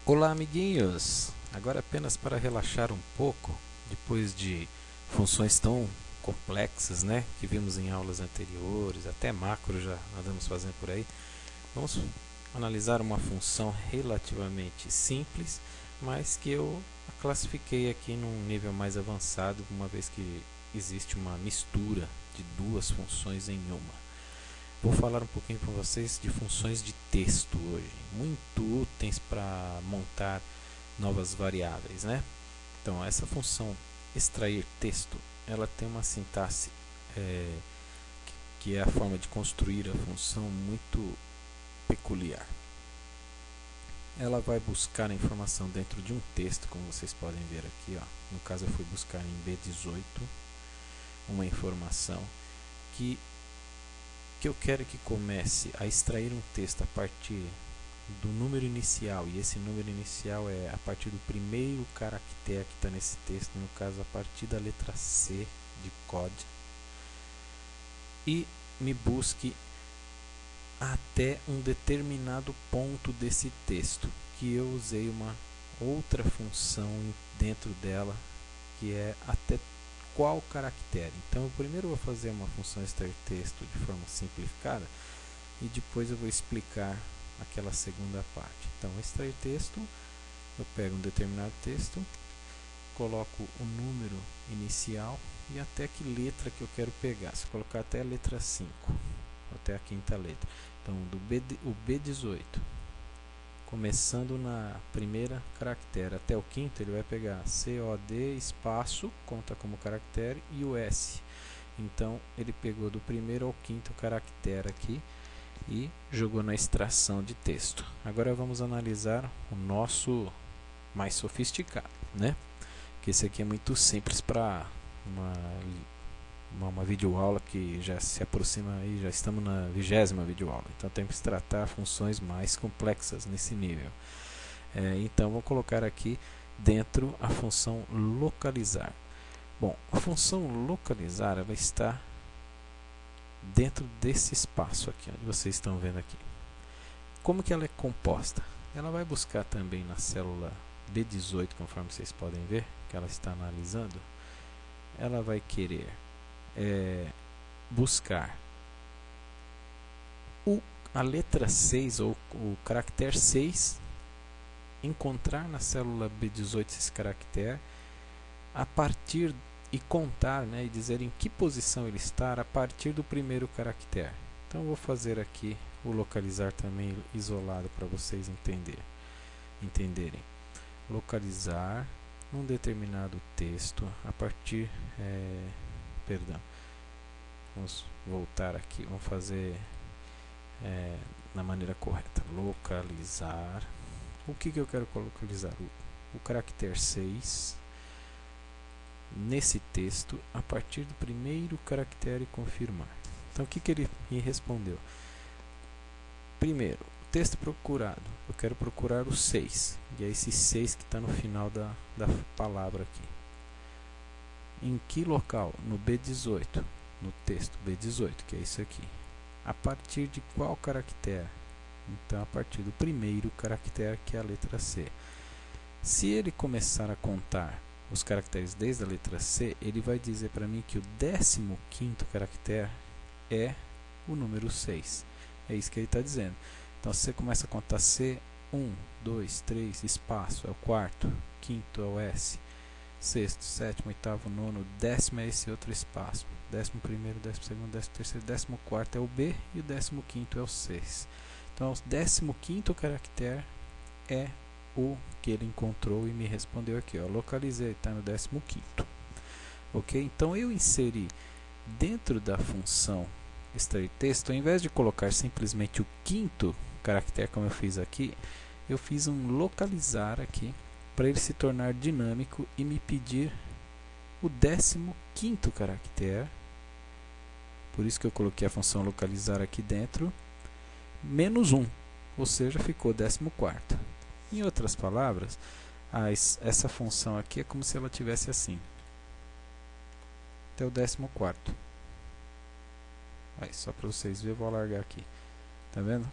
Olá, amiguinhos! Agora apenas para relaxar um pouco, depois de funções tão complexas, né, que vimos em aulas anteriores, até macro já andamos fazendo por aí. Vamos analisar uma função relativamente simples, mas que eu a classifiquei aqui num nível mais avançado, uma vez que existe uma mistura de duas funções em uma. Vou falar um pouquinho com vocês de funções de texto hoje, muito úteis para montar novas variáveis, né? Então, essa função extrair texto, ela tem uma sintaxe que é a forma de construir a função muito peculiar. Ela vai buscar a informação dentro de um texto, como vocês podem ver aqui, ó. No caso eu fui buscar em B18 uma informação que eu quero que comece a extrair um texto a partir do número inicial, e esse número inicial é a partir do primeiro caractere que está nesse texto, no caso a partir da letra C de code, e me busque até um determinado ponto desse texto, que eu usei uma outra função dentro dela, que é até qual caractere. Então, eu primeiro vou fazer uma função extrair texto de forma simplificada e depois eu vou explicar aquela segunda parte. Então, extrair texto, eu pego um determinado texto, coloco o número inicial e até que letra que eu quero pegar. Se colocar até a letra 5, até a quinta letra. Então, o B18, começando na primeira caractere até o quinto, ele vai pegar COD, espaço, conta como caractere, e o S. Então, ele pegou do primeiro ao quinto caractere aqui e jogou na extração de texto. Agora vamos analisar o nosso mais sofisticado, né? Que esse aqui é muito simples para uma videoaula que já se aproxima aí, já estamos na 20ª videoaula, então temos que tratar funções mais complexas nesse nível. Então vou colocar aqui dentro a função localizar. Bom, a função localizar, ela está dentro desse espaço aqui, onde vocês estão vendo aqui. Como que ela é composta? Ela vai buscar também na célula B18, conforme vocês podem ver, que ela está analisando. Ela vai querer buscar a letra 6 ou o caractere 6, encontrar na célula B18 esse caractere a partir e contar, né, e dizer em que posição ele está a partir do primeiro caractere. Então vou fazer aqui o localizar também isolado para vocês entenderem. Localizar um determinado texto a partir vamos voltar aqui, vamos fazer na maneira correta. Localizar. O que eu quero localizar? O caractere 6 nesse texto a partir do primeiro caractere confirmar. Então o que ele me respondeu? Primeiro, o texto procurado. Eu quero procurar o 6. E é esse 6 que está no final da palavra aqui. Em que local? No B18. No texto B18, que é isso aqui. A partir de qual caractere? Então, a partir do primeiro caractere, que é a letra C. Se ele começar a contar os caracteres desde a letra C, ele vai dizer para mim que o 15º caractere é o número 6. É isso que ele está dizendo. Então, se você começa a contar C, 1, 2, 3, espaço, é o quarto, quinto é o S, sexto, sétimo, oitavo, nono, décimo é esse outro espaço, 11º, 12º, 13º, 14º é o B e o 15º é o 6. Então, o 15º caractere é o que ele encontrou e me respondeu aqui, ó, localizei, está no 15º. Ok? Então, eu inseri dentro da função extrair texto, ao invés de colocar simplesmente o quinto caractere, como eu fiz aqui, eu fiz um localizar aqui, para ele se tornar dinâmico e me pedir o 15º caractere. Por isso que eu coloquei a função localizar aqui dentro, menos 1, ou seja, ficou 14º. Em outras palavras, essa função aqui é como se ela tivesse assim, até o 14º. Aí, só para vocês verem, eu vou alargar aqui. Tá vendo?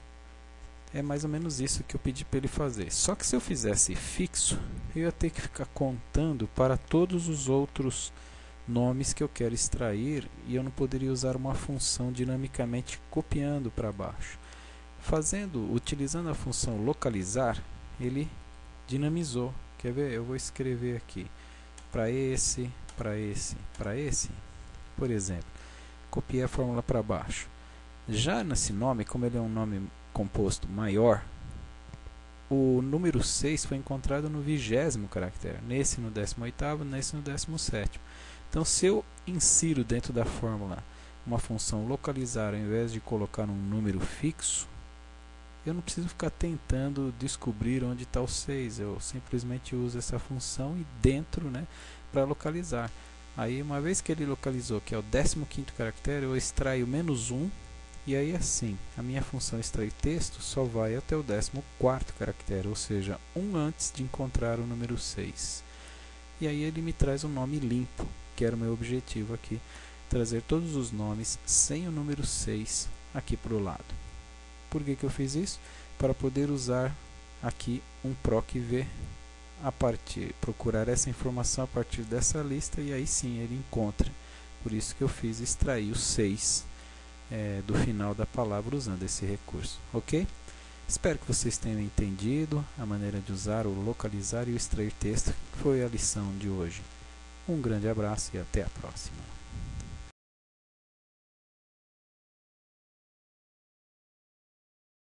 é mais ou menos isso que eu pedi para ele fazer. Só que se eu fizesse fixo, eu ia ter que ficar contando para todos os outros nomes que eu quero extrair e eu não poderia usar uma função dinamicamente copiando para baixo. Utilizando a função localizar, ele dinamizou. Quer ver? Eu vou escrever aqui para esse, para esse, para esse, por exemplo. Copiei a fórmula para baixo. Já nesse nome, como ele é um nome composto maior, o número 6 foi encontrado no 20º caractere, nesse no 18º, nesse no 17º. Então, se eu insiro dentro da fórmula uma função localizar ao invés de colocar um número fixo, eu não preciso ficar tentando descobrir onde está o 6, eu simplesmente uso essa função e dentro, né, para localizar. Aí, uma vez que ele localizou, que é o 15º caractere, eu extraio -1, e aí assim, a minha função extrair texto só vai até o 14º caractere, ou seja, um antes de encontrar o número 6. E aí ele me traz um nome limpo, que era o meu objetivo aqui, trazer todos os nomes sem o número 6 aqui para o lado. Por que eu fiz isso? Para poder usar aqui um PROC-V procurar essa informação a partir dessa lista e aí sim ele encontra. Por isso que eu fiz extrair o 6 do final da palavra usando esse recurso, ok? Espero que vocês tenham entendido a maneira de usar o localizar e o extrair texto, que foi a lição de hoje. Um grande abraço e até a próxima.